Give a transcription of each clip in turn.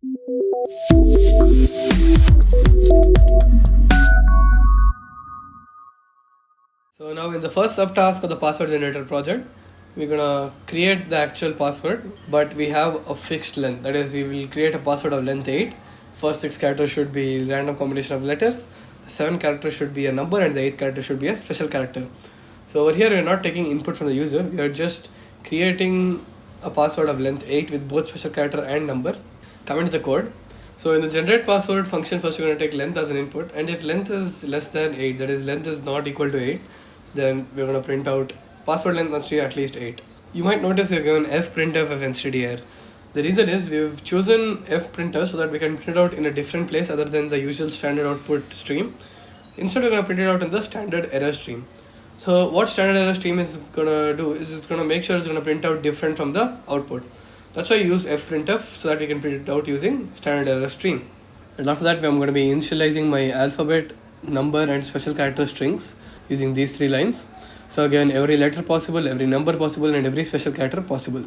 So now in the first subtask of the password generator project, we're gonna create the actual password, but we have a fixed length. That is, we will create a password of length 8. First 6 characters should be random combination of letters, the 7 characters should be a number, and the 8th character should be a special character. So over here, we're not taking input from the user, we are just creating a password of length 8 with both special character and number. Coming to the code. So in the generate password function, first we're going to take length as an input, and if length is less than 8, that is length is not equal to 8, then we're going to print out password length must be at least 8. You might notice we're given fprintf of std. The reason is we've chosen fprintf so that we can print out in a different place other than the usual standard output stream. Instead, we're going to print it out in the standard error stream. So what standard error stream is going to do is it's going to make sure it's going to print out different from the output. That's why I use fprintf so that we can print it out using standard error stream. And after that, I'm going to be initializing my alphabet, number and special character strings using these 3 lines. So again, every letter possible, every number possible, and every special character possible.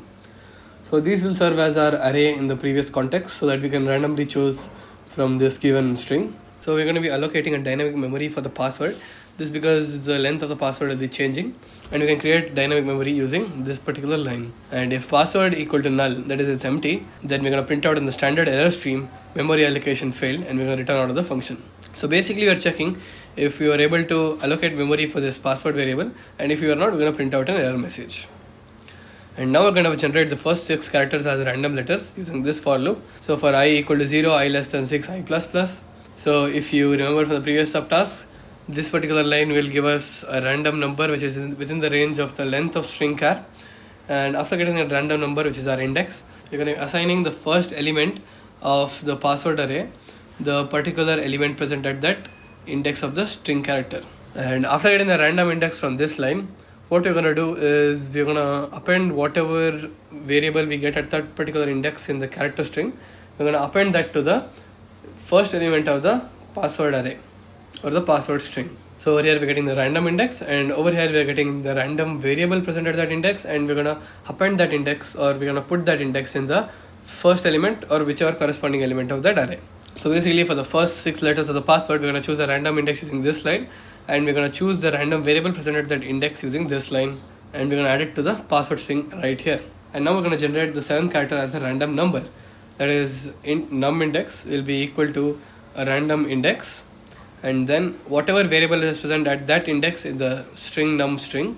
So these will serve as our array in the previous context so that we can randomly choose from this given string. So we're going to be allocating a dynamic memory for the password. This because the length of the password will be changing, and we can create dynamic memory using this particular line. And if password equal to null, that is it's empty, then we're going to print out in the standard error stream memory allocation failed, and we're going to return out of the function. So basically we are checking if we are able to allocate memory for this password variable, and if you are not, we're going to print out an error message. And now we're going to generate the first 6 characters as random letters using this for loop. So for I equal to 0, I less than 6, I plus plus. So if you remember from the previous subtask, this particular line will give us a random number which is within the range of the length of string char. And after getting a random number, which is our index, we're going to be assigning the first element of the password array, the particular element present at that index of the string character. And after getting the random index from this line, what we're going to do is we're going to append whatever variable we get at that particular index in the character string. We're going to append that to the first element of the password array or the password string. So over here we're getting the random index, and over here we're getting the random variable present at that index, and we're going to append that index, or we're going to put that index in the first element or whichever corresponding element of that array. So basically for the first 6 letters of the password, we're going to choose a random index using this line, and we're going to choose the random variable present at that index using this line, and we're going to add it to the password string right here. And now we're going to generate the 7th character as a random number. That is, num index will be equal to a random index, and then whatever variable is present at that index in the string num string,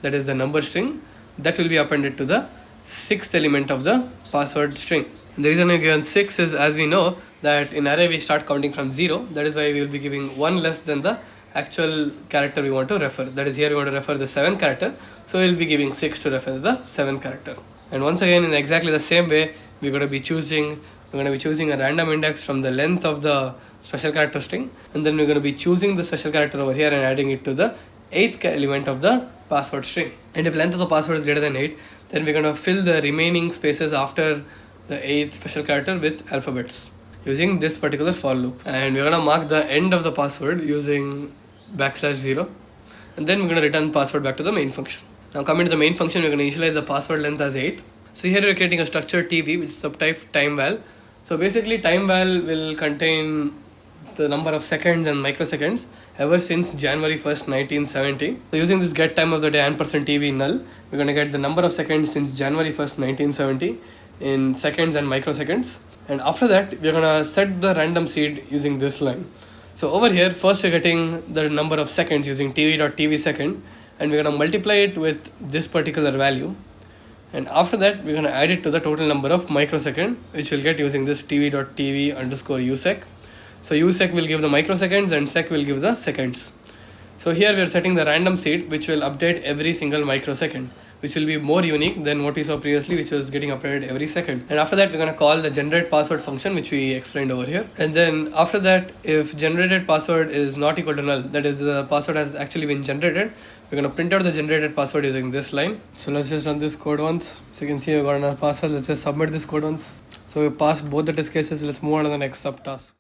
that is the number string, that will be appended to the 6th element of the password string. And the reason we're given 6 is, as we know that in array we start counting from 0, that is why we will be giving 1 less than the actual character we want to refer. That is, here we want to refer the 7th character, so we'll be giving 6 to refer the 7th character. And once again, in exactly the same way, we're going to be choosing a random index from the length of the special character string, and then we're going to be choosing the special character over here and adding it to the 8th element of the password string. And if length of the password is greater than 8, then we're going to fill the remaining spaces after the 8th special character with alphabets using this particular for loop. And we're going to mark the end of the password using \0, and then we're going to return password back to the main function. Now coming to the main function, we're going to initialize the password length as 8. So here we're creating a structure tv, which is of type time val. So basically time val will contain the number of seconds and microseconds ever since January 1st, 1970. So using this get time of the day &tv null, we're going to get the number of seconds since January 1st, 1970 in seconds and microseconds. And after that, we're going to set the random seed using this line. So over here, first we're getting the number of seconds using tv.tv second, and we're going to multiply it with this particular value. And after that, we're going to add it to the total number of microsecond, which we'll get using this tv.tv underscore usec. So usec will give the microseconds and sec will give the seconds. So here we are setting the random seed, which will update every single microsecond, which will be more unique than what we saw previously, which was getting updated every second. And after that, we're going to call the generate password function, which we explained over here. And then after that, if generated password is not equal to null, that is the password has actually been generated, we're going to print out the generated password using this line. So let's just run this code once. So you can see we've got enough password. Let's just submit this code once. So we passed both the test cases. Let's move on to the next subtask.